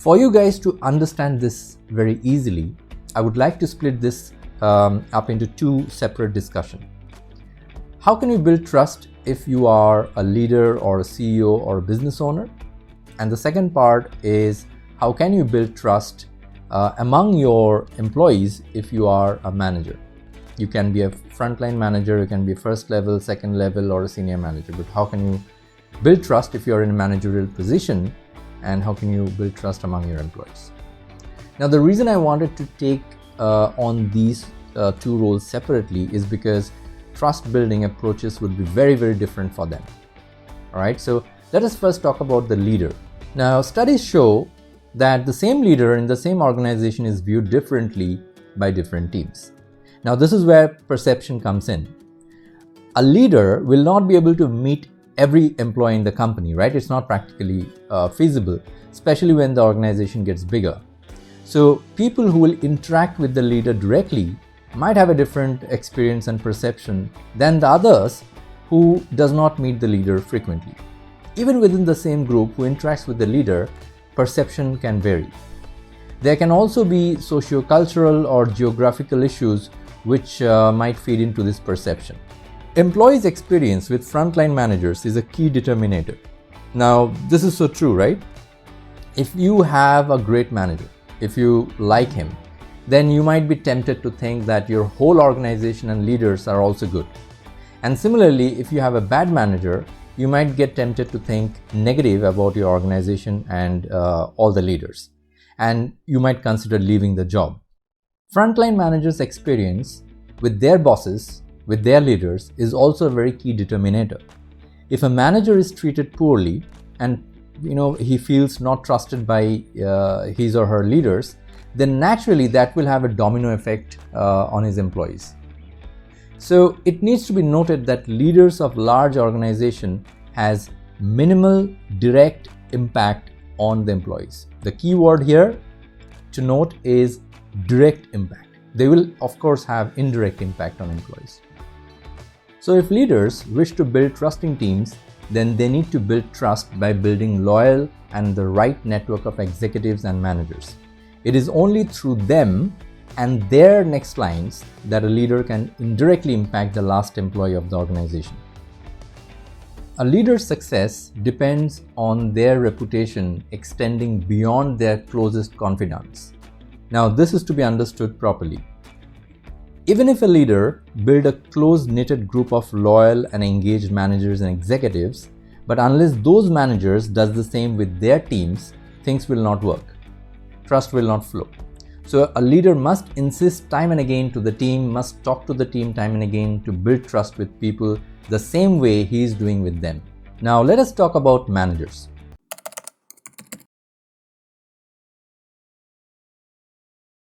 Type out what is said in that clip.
For you guys to understand this very easily, I would like to split this up into two separate discussions. How can you build trust if you are a leader or a CEO or a business owner? And the second part is, how can you build trust among your employees if you are a manager? You can be a frontline manager, you can be a first level, second level, or a senior manager. But how can you build trust if you're in a managerial position? And how can you build trust among your employees? Now, the reason I wanted to take on these two roles separately is because trust building approaches would be very, very different for them. All right, so let us first talk about the leader. Now, studies show that the same leader in the same organization is viewed differently by different teams. Now, this is where perception comes in. A leader will not be able to meet every employee in the company, right? It's not practically feasible, especially when the organization gets bigger. So people who will interact with the leader directly might have a different experience and perception than the others who does not meet the leader frequently. Even within the same group who interacts with the leader, perception can vary. There can also be socio-cultural or geographical issues which might feed into this perception. Employees' experience with frontline managers is a key determinator. Now, this is so true, right? If you have a great manager, if you like him, then you might be tempted to think that your whole organization and leaders are also good. And similarly, if you have a bad manager, you might get tempted to think negative about your organization and all the leaders. And you might consider leaving the job. Frontline managers' experience with their bosses, with their leaders, is also a very key determinator. If a manager is treated poorly and he feels not trusted by his or her leaders, then naturally that will have a domino effect on his employees. So it needs to be noted that leaders of large organization has minimal direct impact on the employees. The key word here to note is direct impact. They will of course have indirect impact on employees. So if leaders wish to build trusting teams, then they need to build trust by building loyal and the right network of executives and managers. It is only through them and their next lines that a leader can indirectly impact the last employee of the organization. A leader's success depends on their reputation extending beyond their closest confidants. Now, this is to be understood properly. Even if a leader builds a close-knitted group of loyal and engaged managers and executives, but unless those managers does the same with their teams, things will not work. Trust will not flow. So a leader must insist time and again to the team, must talk to the team time and again to build trust with people the same way he is doing with them. Now let us talk about managers.